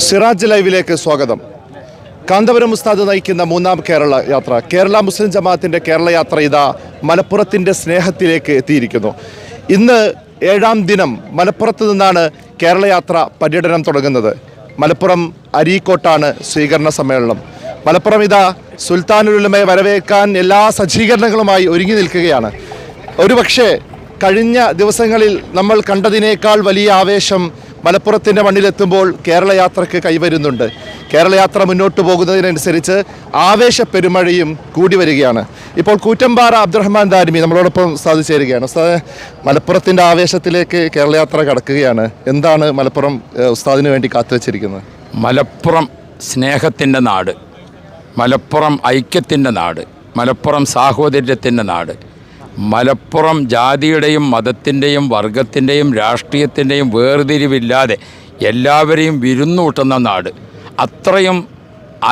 സിറാജ് ലൈവിലേക്ക് സ്വാഗതം. കാന്തപുരം ഉസ്താദ് നയിക്കുന്ന മൂന്നാം കേരള യാത്ര, കേരള മുസ്ലിം ജമാഅത്തിൻ്റെ കേരള യാത്ര ഇതാ മലപ്പുറത്തിൻ്റെ സ്നേഹത്തിലേക്ക് എത്തിയിരിക്കുന്നു. ഇന്ന് 7ാം ദിനം മലപ്പുറത്ത് നിന്നാണ് കേരള യാത്ര പര്യടനം തുടങ്ങുന്നത്. മലപ്പുറം അരീക്കോട്ടാണ് സ്വീകരണ സമ്മേളനം. മലപ്പുറം ഇതാ സുൽത്താനുൽ ഉലമയെ വരവേൽക്കാൻ എല്ലാ സജ്ജീകരണങ്ങളുമായി ഒരുങ്ങി നിൽക്കുകയാണ്. ഒരുപക്ഷെ കഴിഞ്ഞ ദിവസങ്ങളിൽ നമ്മൾ കണ്ടതിനേക്കാൾ വലിയ ആവേശം മലപ്പുറത്തിൻ്റെ മണ്ണിലെത്തുമ്പോൾ കേരള യാത്രയ്ക്ക് കൈവരുന്നുണ്ട്. കേരള യാത്ര മുന്നോട്ട് പോകുന്നതിനനുസരിച്ച് ആവേശപ്പെരുമഴയും കൂടി വരികയാണ്. ഇപ്പോൾ കൂറ്റമ്പാറ അബ്ദുറഹ്മാൻ ദാരിമി നമ്മളോടൊപ്പം ഉസ്താദ് ചേരുകയാണ്. ഉസ്താദ്, മലപ്പുറത്തിൻ്റെ ആവേശത്തിലേക്ക് കേരള യാത്ര കടക്കുകയാണ്. എന്താണ് മലപ്പുറം ഉസ്താദിന് വേണ്ടി കാത്തുവച്ചിരിക്കുന്നത്? മലപ്പുറം സ്നേഹത്തിൻ്റെ നാട്, മലപ്പുറം ഐക്യത്തിൻ്റെ നാട്, മലപ്പുറം സാഹോദര്യത്തിൻ്റെ നാട്, മലപ്പുറം ജാതിയുടെയും മതത്തിൻ്റെയും വർഗത്തിൻ്റെയും രാഷ്ട്രീയത്തിൻ്റെയും വേർതിരിവില്ലാതെ എല്ലാവരെയും വിരുന്നൂട്ടുന്ന നാട്. അത്രയും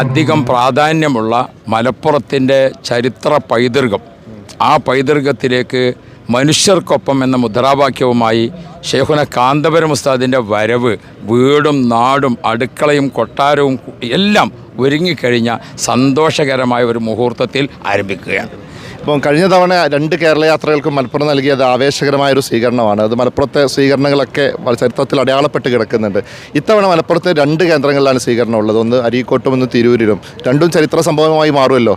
അധികം പ്രാധാന്യമുള്ള മലപ്പുറത്തിൻ്റെ ചരിത്ര പൈതൃകം, ആ പൈതൃകത്തിലേക്ക് മനുഷ്യർക്കൊപ്പം എന്ന മുദ്രാവാക്യവുമായി ശൈഖുന കാന്തപുരം ഉസ്താദിൻ്റെ വരവ് വീടും നാടും അടുക്കളയും കൊട്ടാരവും എല്ലാം ഒരുങ്ങിക്കഴിഞ്ഞ സന്തോഷകരമായ ഒരു മുഹൂർത്തത്തിൽ ആരംഭിക്കുകയാണ്. ഇപ്പം കഴിഞ്ഞ തവണ 2 കേരള യാത്രകൾക്കും മലപ്പുറം നൽകിയത് ആവേശകരമായൊരു സ്വീകരണമാണ്. അത് മലപ്പുറത്തെ സ്വീകരണങ്ങളൊക്കെ ചരിത്രത്തിൽ അടയാളപ്പെട്ട് കിടക്കുന്നുണ്ട്. ഇത്തവണ മലപ്പുറത്ത് 2 കേന്ദ്രങ്ങളിലാണ് സ്വീകരണം ഉള്ളത്. ഒന്ന് അരീക്കോട്ടും ഒന്ന് തിരൂരിലും. രണ്ടും ചരിത്ര സംഭവമായി മാറുമല്ലോ.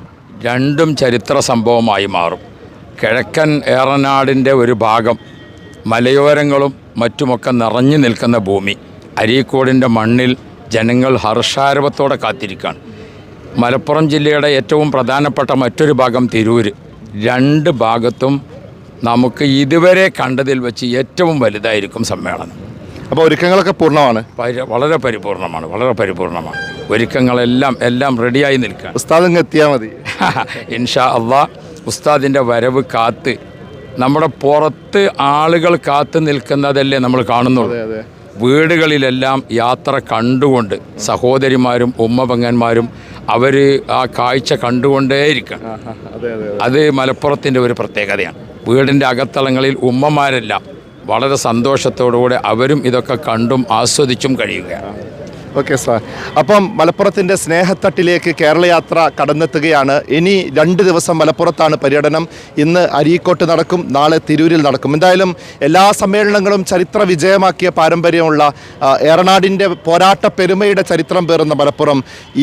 രണ്ടും ചരിത്ര സംഭവമായി മാറും. കിഴക്കൻ ഏറനാടിൻ്റെ ഒരു ഭാഗം മലയോരങ്ങളും മറ്റുമൊക്കെ നിറഞ്ഞു നിൽക്കുന്ന ഭൂമി. അരീക്കോടിൻ്റെ മണ്ണിൽ ജനങ്ങൾ ഹർഷാരവത്തോടെ കാത്തിരിക്കുകയാണ്. മലപ്പുറം ജില്ലയുടെ ഏറ്റവും പ്രധാനപ്പെട്ട മറ്റൊരു ഭാഗം തിരൂര്. 2 ഭാഗത്തും നമുക്ക് ഇതുവരെ കണ്ടതിൽ വെച്ച് ഏറ്റവും വലുതായിരിക്കും സമ്മേളനം. അപ്പോൾ ഒരുക്കങ്ങളൊക്കെ പൂർണ്ണമാണ്, വളരെ പരിപൂർണമാണ്. ഒരുക്കങ്ങളെല്ലാം റെഡിയായി നിൽക്കുക. ഉസ്താദ് ഇങ്ങ് എത്തിയാൽ മതി. ഇൻഷാ അള്ളാഹ് ഉസ്താദിൻ്റെ വരവ് കാത്ത് നമ്മുടെ പുറത്ത് ആളുകൾ കാത്തു നിൽക്കുന്നതല്ലേ നമ്മൾ കാണുന്നുള്ളൂ. വീടുകളിലെല്ലാം യാത്ര കണ്ടുകൊണ്ട് സഹോദരിമാരും ഉമ്മപെങ്ങന്മാരും അവർ ആ കാഴ്ച കണ്ടുകൊണ്ടേയിരിക്കണം. അത് മലപ്പുറത്തിൻ്റെ ഒരു പ്രത്യേകതയാണ്. വീടിൻ്റെ അകത്തളങ്ങളിൽ ഉമ്മമാരെല്ലാം വളരെ സന്തോഷത്തോടുകൂടെ അവരും ഇതൊക്കെ കണ്ടും ആസ്വദിച്ചും കഴിയുകയാണ്. Okay sir. അപ്പം മലപ്പുറത്തിൻ്റെ സ്നേഹത്തട്ടിലേക്ക് കേരള യാത്ര കടന്നെത്തുകയാണ്. ഇനി 2 ദിവസം മലപ്പുറത്താണ് പര്യടനം. ഇന്ന് അരീക്കോട്ട് നടക്കും, നാളെ തിരൂരിൽ നടക്കും. എന്തായാലും എല്ലാ സമ്മേളനങ്ങളും ചരിത്ര വിജയമാക്കിയ പാരമ്പര്യമുള്ള ഏറനാടിൻ്റെ പോരാട്ട പെരുമയുടെ ചരിത്രം പേറുന്ന മലപ്പുറം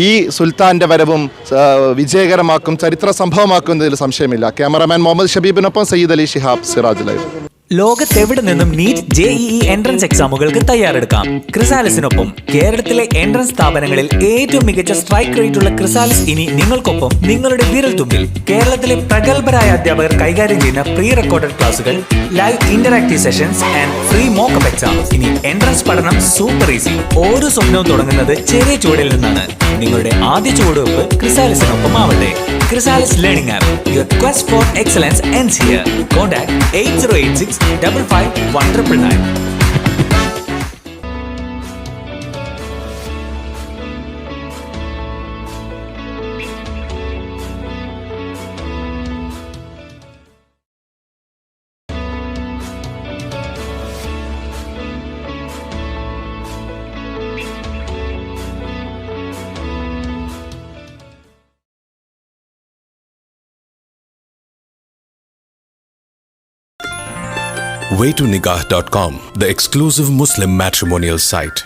ഈ സുൽത്താൻ്റെ വരവും വിജയകരമാക്കും, ചരിത്ര സംഭവമാക്കുന്നതിൽ സംശയമില്ല. ക്യാമറാമാൻ മുഹമ്മദ് ഷബീബിനൊപ്പം സയ്യിദ് അലി ശിഹാബ്, സിറാജ് ലൈവ്. ലോകത്തെവിടെ നിന്നും നീറ്റ് JEE എൻട്രൻസ് എക്സാമുകൾക്ക് തയ്യാറെടുക്കാം. ക്രിസാലിസിനൊപ്പം കേരളത്തിലെ എൻട്രൻസ് സ്ഥാപനങ്ങളിൽ ഏറ്റവും മികച്ച സ്ട്രൈക്ക് റേറ്റുള്ള ക്രിസാലിസ് ഇനി നിങ്ങൾക്കൊപ്പം, നിങ്ങളുടെ വിരൽത്തുമ്പിൽ. കേരളത്തിലെ പ്രഗത്ഭരായ അധ്യാപകർ കൈകാര്യം ചെയ്യുന്ന പ്രീ റെക്കോർഡഡ് ക്ലാസുകൾ, live interactive sessions and free mock-up exam. ഇനി എൻട്രൻസ് പഠനം സൂപ്പർ ഈസി. ഓരോ സ്വപ്നവും തുടങ്ങുന്നത് ചെറിയ ചുവടിൽ നിന്നാണ്. നിങ്ങളുടെ ആദ്യ ചുവടുവെപ്പ് ക്രിസാലിസിനൊപ്പം ആവട്ടെ. Chrysalis learning app. Your quest for excellence ends here. Contact 8086 555199. Waytonikah.com, the exclusive Muslim matrimonial site.